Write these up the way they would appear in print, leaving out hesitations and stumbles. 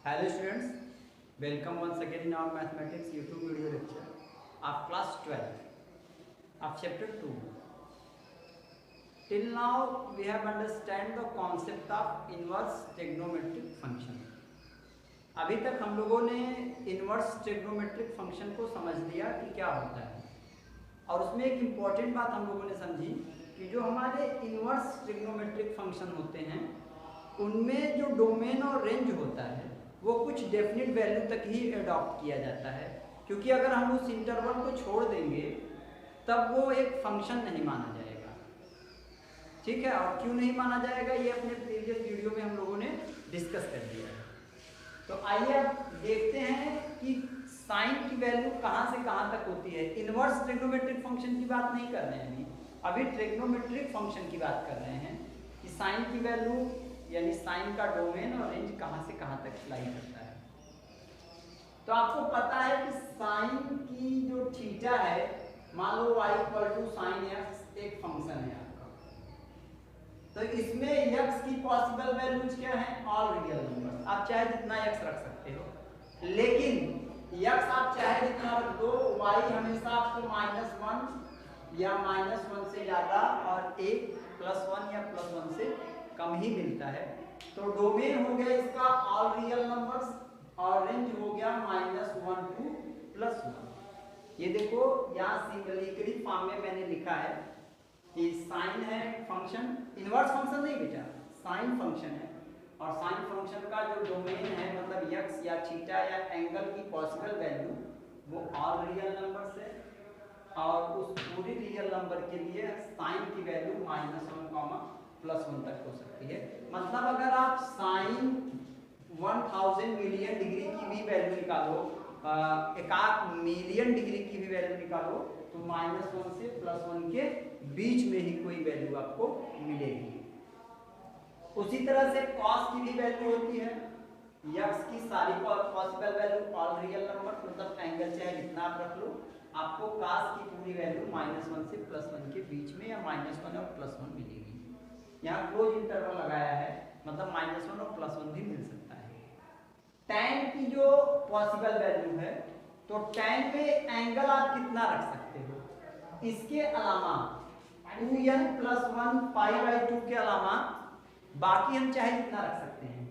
Hello students, welcome once again in our mathematics YouTube video lecture of class 12 of chapter 2. Till now we have understand the concept of inverse trigonometric function. अभी तक हम लोगों ने inverse trigonometric function को समझ लिया कि क्या होता है, और उसमें एक इम्पॉर्टेंट बात हम लोगों ने समझी कि जो हमारे इनवर्स ट्रिग्नोमेट्रिक फंक्शन होते हैं उनमें जो डोमेन और रेंज होता है वो कुछ डेफिनेट वैल्यू तक ही अडॉप्ट किया जाता है, क्योंकि अगर हम उस इंटरवल को छोड़ देंगे तब वो एक फंक्शन नहीं माना जाएगा। ठीक है, और क्यों नहीं माना जाएगा ये अपने प्रीवियस वीडियो में हम लोगों ने डिस्कस कर दिया है। तो आइए अब देखते हैं कि साइन की वैल्यू कहाँ से कहाँ तक होती है। इनवर्स ट्रिग्नोमेट्रिक फंक्शन की बात नहीं कर रहे हैं, अभी ट्रिग्नोमेट्रिक फंक्शन की बात कर रहे हैं कि साइन की वैल्यू यानी साइन का डोमेन और रेंज कहाँ से कहाँ तक लाई करता है। तो आपको पता है कि साइन की जो थीटा है, मान लो y = sin x एक फंक्शन है आपका, तो इसमें x की पॉसिबल वैल्यूज क्या है? All real numbers. आप चाहे जितना x रख सकते हो, लेकिन x आप चाहे जितना रख दो, y हमेशा आपको -1 या -1 से ज्यादा और एक +1 या +1 से कम ही मिलता है। तो डोमेन हो गया इसका ऑल रियल नंबर्स और रेंज हो गया -1 to +1। ये देखो यहाँ सिंबलिकली फॉर्म में मैंने लिखा है कि साइन है फंक्शन, इनवर्स फंक्शन नहीं बेटा, साइन फंक्शन है, और साइन फंक्शन का जो डोमेन है मतलब x या थीटा या एंगल की पॉसिबल वैल्यू वो ऑल रियल नंबर्स है, और उस पूरी रियल नंबर के लिए साइन की वैल्यू -1, +1 तक हो सकती है। मतलब अगर आप साइन 1000 मिलियन डिग्री की भी वैल्यू निकालो, 1 मिलियन डिग्री की भी वैल्यू निकालो, तो -1 से +1 के बीच में ही कोई वैल्यू आपको मिलेगी। उसी तरह से कॉस की भी वैल्यू होती है, x की सारी possible value all real number, मतलब एंगल चाहे जितना आप रख लो, आपको cos की पूरी वैल्यू -1 से +1 के बीच में या -1 और +1 मिलेगी। यहाँ क्लोज इंटरवल लगाया है, मतलब -1 और +1 भी मिल सकता है। tan की जो पॉसिबल वैल्यू है, तो tan में एंगल आप कितना रख सकते हो? इसके अलावा 2n + 1 π/2 के अलावा बाकी हम चाहे जितना रख सकते हैं।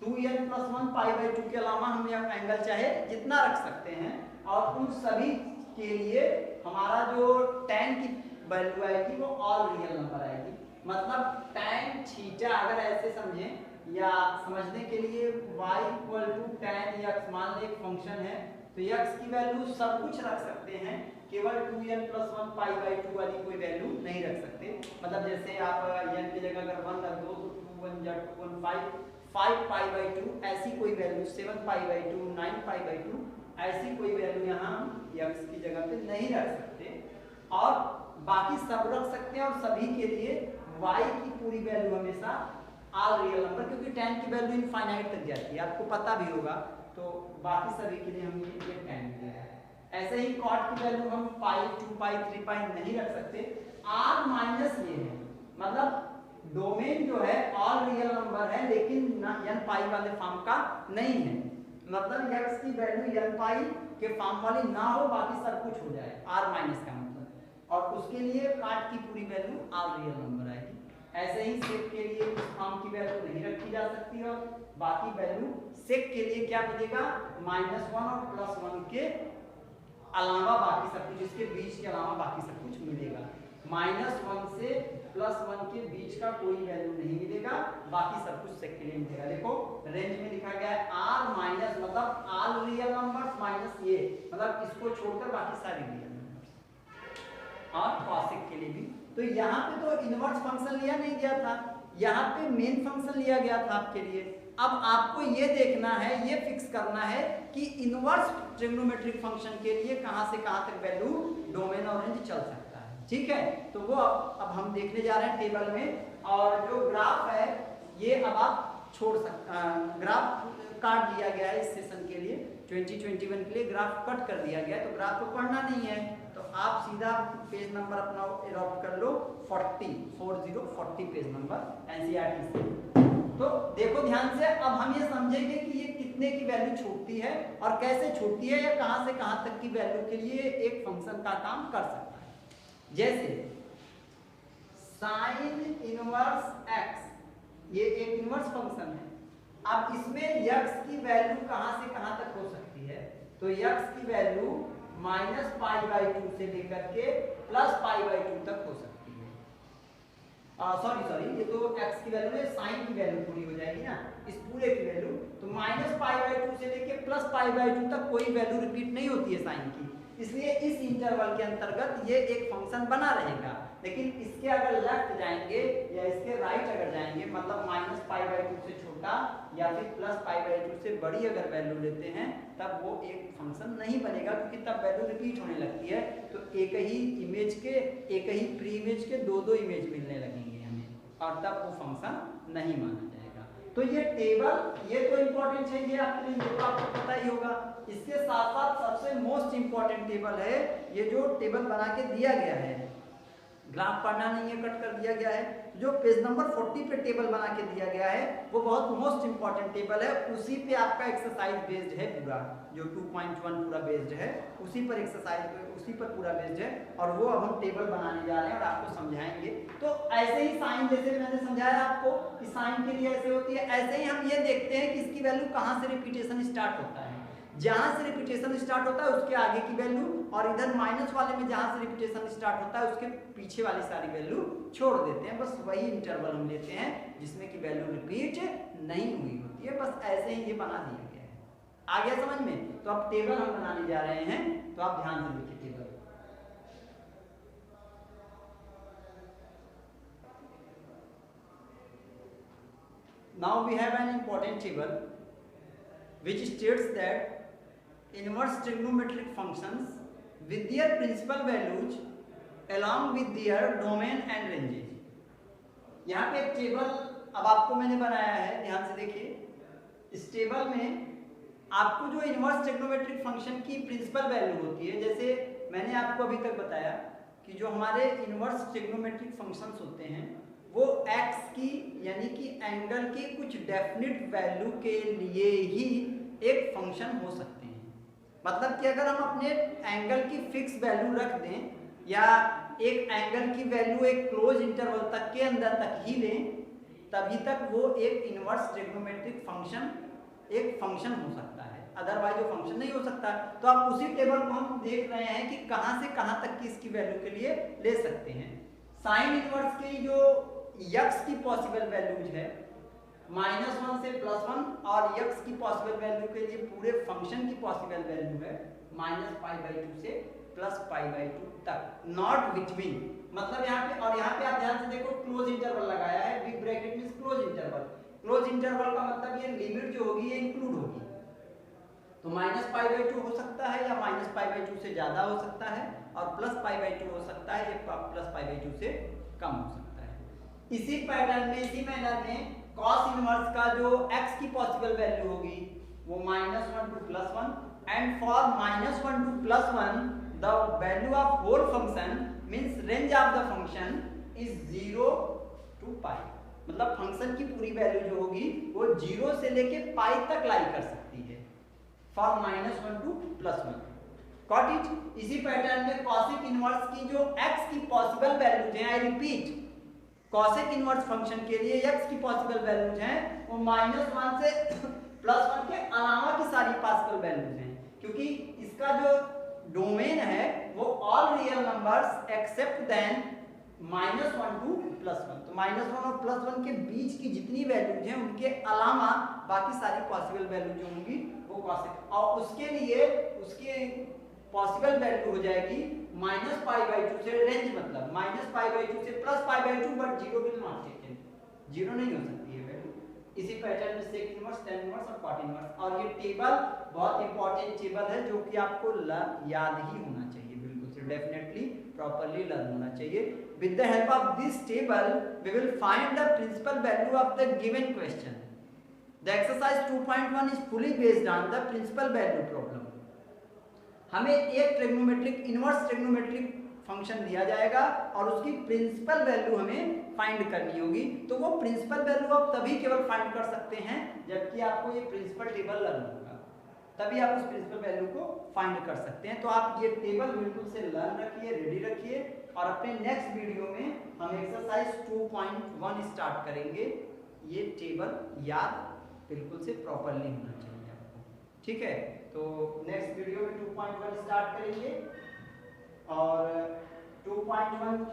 2n + 1 π/2 के अलावा हम यह एंगल चाहे जितना रख सकते हैं, और उन सभी के लिए हमारा जो tan की वैल्यू आएगी वो ऑल रियल नंबर आएगी। मतलब tan थीटा अगर ऐसे समझें, या समझने के लिए y = tan x मान लें एक फंक्शन है, तो x की वैल्यू सब कुछ रख सकते हैं, केवल 2n + 1 π/2 वाली कोई वैल्यू नहीं रख सकते। मतलब जैसे आप n की जगह अगर 1 रख दो तो 2 1 2 5 π/2 ऐसी कोई वैल्यू, 7 π/2 9 π/2 ऐसी कोई वैल्यू यहाँ x की जगह पे नहीं रख सकते, और बाकी सब रख सकते हैं। और सभी के लिए y की पूरी वैल्यू हमेशा ऑल रियल नंबर, क्योंकि tan की वैल्यू इनफाइनाइट तक जाती है, आपको पता भी होगा, तो बाकी सभी के लिए हम ये tan लिया है। ऐसे ही cot की वैल्यू हम π 2 π 3 π नहीं रख सकते। r माइनस ये है, मतलब डोमेन जो है ऑल रियल नंबर है, लेकिन n π वाले फॉर्म का नहीं है, मतलब x की वैल्यू n π के फॉर्म वाली ना हो, बाकी सब कुछ हो जाए r माइनस का मतलब, और उसके लिए काट की पूरी वैल्यू ऑल रियल नंबर आएगी। ऐसे ही सेक के लिए उस फॉर्म की वैल्यू नहीं रखी जा सकती, और बाकी वैल्यू सेक के लिए क्या मिलेगा? -1 और +1 के अलावा बाकी सब कुछ, इसके बीच के अलावा बाकी सब कुछ मिलेगा। -1 से +1 के बीच का कोई वैल्यू नहीं मिलेगा, बाकी सब कुछ सेक के लिए मिलेगा। देखो रेंज में लिखा गया है r माइनस, मतलब ऑल रियल नंबर्स माइनस ये, मतलब इसको छोड़कर बाकी सारे रियल नंबर्स, और कॉसेक के लिए भी। तो यहाँ पे तो इनवर्स फंक्शन लिया नहीं गया था, यहाँ पे मेन फंक्शन लिया गया था आपके लिए। अब आपको ये देखना है, ये फिक्स करना है कि इनवर्स ट्रिग्नोमेट्रिक फंक्शन के लिए कहाँ से कहाँ तक वैल्यू डोमेन और रेंज चल सकता है। ठीक है, तो वो अब हम देखने जा रहे हैं टेबल में, और जो ग्राफ है ये अब आप छोड़ सकते, ग्राफ काट दिया गया है इस सेशन के लिए, 2021 के लिए ग्राफ कट कर दिया गया है, तो ग्राफ को पढ़ना नहीं है, तो आप सीधा पेज नंबर अपना एडॉप्ट कर लो 40 पेज नंबर एनसीईआरटी से। तो देखो ध्यान से, अब हम ये समझेंगे कि ये कितने की वैल्यू छूटती है और कैसे छूटती है, या कहां से कहां तक की वैल्यू के लिए एक फंक्शन का काम कर सकता है। जैसे साइन इनवर्स x, ये एक इनवर्स फंक्शन है। अब इसमें x की वैल्यू कहां से कहां तक हो सकती है, तो x की वैल्यू -π/2 से लेकर के +π/2 तक हो सकती है। सॉरी, ये तो x की वैल्यू है, साइन की वैल्यू पूरी हो जाएगी ना, इस पूरे की वैल्यू। तो -π/2 से लेके +π/2 तक कोई वैल्यू रिपीट नहीं होती है साइन की, इसलिए इस इंटरवल के अंतर्गत ये एक फंक्शन बना रहेगा। लेकिन इसके अगर लेफ्ट जाएंगे या इसके राइट अगर जाएंगे, मतलब -π/2 से छोटा या फिर +π/2 से बड़ी अगर वैल्यू लेते हैं, तब वो एक फंक्शन नहीं बनेगा, क्योंकि तब वैल्यू रिपीट होने लगती है। तो एक ही इमेज के, एक ही प्री इमेज के दो इमेज मिलने लगेंगे हमें, और तब वो फंक्शन नहीं माना जाएगा। तो ये टेबल, ये तो इम्पोर्टेंट है, ये आपके लिए, ये तो आपको पता ही होगा। इसके साथ साथ सबसे मोस्ट इम्पोर्टेंट टेबल है ये जो टेबल बना के दिया गया है, ग्राफ पढ़ना नहीं है, कट कर दिया गया है। जो पेज नंबर 40 पे टेबल बना के दिया गया है वो बहुत मोस्ट इंपॉर्टेंट टेबल है, उसी पे आपका एक्सरसाइज बेस्ड है पूरा, जो 2.1 पूरा बेस्ड है, उसी पर एक्सरसाइज, उसी पर पूरा बेस्ड है। और वो अब हम टेबल बनाने जा रहे हैं और आपको समझाएंगे। तो ऐसे ही साइन, जैसे मैंने समझाया आपको कि साइन के लिए ऐसे होती है, ऐसे ही हम ये देखते हैं कि इसकी वैल्यू कहाँ से रिपीटेशन स्टार्ट होता है। जहां से रिपीटेशन स्टार्ट होता है उसके आगे की वैल्यू, और इधर माइनस वाले में जहां से रिपीटेशन स्टार्ट होता है उसके पीछे वाली सारी वैल्यू छोड़ देते हैं। बस वही इंटरवल हम लेते हैं जिसमें कि वैल्यू रिपीट नहीं हुई होती है। बस ऐसे ही ये बना दिया गया है। आ गया समझ में? तो अब टेबल हम बनाने जा रहे हैं, तो आप ध्यान से देखिए table. Now we have an important table which states that inverse trigonometric functions with their principal values along with their domain and ranges। यहाँ पे एक टेबल अब आपको मैंने बनाया है, ध्यान से देखिए। इस टेबल में आपको जो इनवर्स ट्रिग्नोमेट्रिक फंक्शन की प्रिंसिपल वैल्यू होती है, जैसे मैंने आपको अभी तक बताया कि जो हमारे इनवर्स ट्रिग्नोमेट्रिक फंक्शंस होते हैं वो x की, यानी कि एंगल की कुछ डेफिनिट वैल्यू के लिए ही एक फंक्शन हो सकते हैं। मतलब कि अगर हम अपने एंगल की फिक्स वैल्यू रख दें, या एक एंगल की वैल्यू एक क्लोज इंटरवल तक के अंदर तक ही लें, तभी तक वो एक इनवर्स ट्रिग्नोमेट्रिक फंक्शन एक फंक्शन हो सकता है, अदरवाइज वो फंक्शन नहीं हो सकता। तो आप उसी टेबल को हम देख रहे हैं कि कहां से कहां तक की इसकी वैल्यू के लिए ले सकते हैं। साइन इनवर्स की जो x की पॉसिबल वैल्यूज है -1 से +1, और x की पॉसिबल वैल्यू के लिए पूरे फंक्शन की पॉसिबल वैल्यू है -π/2 से +π/2 तक, नॉट बिटवीन। मतलब यहाँ पे, और यहाँ पे आप ध्यान से देखो क्लोज इंटरवल लगाया है, big bracket means close interval. Close interval का मतलब ये लिमिट जो होगी ये इंक्लूड होगी। तो -π/2 हो सकता है, या -π/2 से ज्यादा हो सकता है, और +π/2 हो सकता है, ये +π/2 से कम हो सकता है। इसी पैटर्न में, इसी मैनर में cos इनवर्स का जो x की पॉसिबल वैल्यू होगी वो -1 to +1, and for -1 to +1 the value of whole function means range of the function is 0 to π। मतलब फंक्शन की पूरी वैल्यू जो होगी वो 0 से लेके π तक लाई कर सकती है, फॉर -1 to +1। Got it? इसी पैटर्न में cosec इनवर्स की जो x की पॉसिबल वैल्यूज हैं, I repeat, cosec inverse function के लिए x की पॉसिबल वैल्यूज हैं वो -1 से +1 के अलावा की सारी पॉसिबल वैल्यूज हैं, क्योंकि इसका जो डोमेन है वो all real numbers except then -1 to +1। तो -1 और +1 के बीच की जितनी वैल्यूज हैं उनके अलावा बाकी सारी पॉसिबल वैल्यू जो होंगी वो कॉसेक, और उसके लिए उसके पॉसिबल वैल्यू हो जाएगी -π/2 से, रेंज मतलब -π/2 से +π/2, बट 0 विल नॉट टेकन, 0 नहीं हो सकती है वैल्यू। इसी पैटर्न में सेक इनवर्स, tan इनवर्स और cot इनवर्स। और ये टेबल बहुत इंपॉर्टेंट टेबल है जो कि आपको याद ही होना चाहिए, बिल्कुल से डेफिनेटली प्रॉपर्ली लर्न होना चाहिए। With the help of this table we will find the principal value of the given question. The exercise 2.1 is fully based on the principal value problem. हमें एक ट्रिग्नोमेट्रिक, इनवर्स ट्रिग्नोमेट्रिक फंक्शन दिया जाएगा और उसकी principal value हमें find करनी होगी, तो वो प्रिंसिपल वैल्यू आप तभी केवल फाइंड कर सकते हैं जबकि आपको ये प्रिंसिपल टेबल लर्न होगा, तभी आप उस प्रिंसिपल वैल्यू को फाइंड कर सकते हैं। तो आप ये टेबल बिल्कुल से लर्न रखिए, रेडी रखिए, और अपने नेक्स्ट वीडियो में हम एक्सरसाइज 2.1 स्टार्ट करेंगे। ये टेबल याद बिल्कुल से प्रॉपरली होना चाहिए आपको, ठीक है। तो नेक्स्ट वीडियो में 2.1 स्टार्ट करेंगे, और 2.1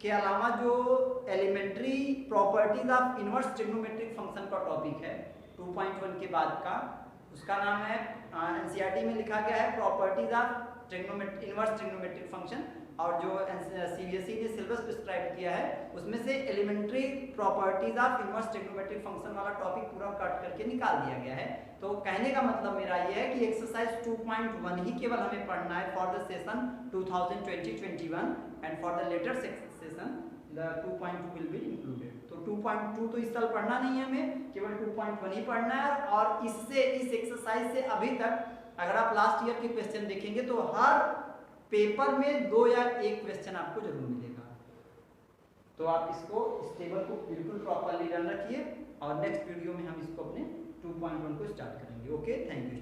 के अलावा जो elementary properties of inverse trigonometric function का टॉपिक है 2.1 के बाद का, उसका नाम है एनसीईआरटी में लिखा गया है properties of inverse trigonometric function, और जो सीबीएसई ने सिलेबस प्रिस्क्राइब किया है उसमें से elementary properties of inverse trigonometric function वाला टॉपिक पूरा कट करके निकाल दिया गया है। तो कहने का मतलब मेरा ये है कि एक्सरसाइज 2.1 ही केवल हमें पढ़ना है for the session 2020-21, and for the later session the 2.2 will be included. तो 2.2 तो इस साल पढ़ना नहीं है हमें, केवल 2.1 ही पढ़ना है। और इससे इस एक्सरसाइज से अभी तक अगर आप लास्ट ईयर के क्वेश्चन देखेंगे तो हर पेपर में 2 या 1 क्वेश्चन आपको जरूर मिलेगा। तो आप इसको इस टेबल को बिल्कुल प्रॉपरली रन रखिए, और नेक्स्ट वीडियो में हम इसको अपने 2.1 को स्टार्ट करेंगे। Okay, thank you.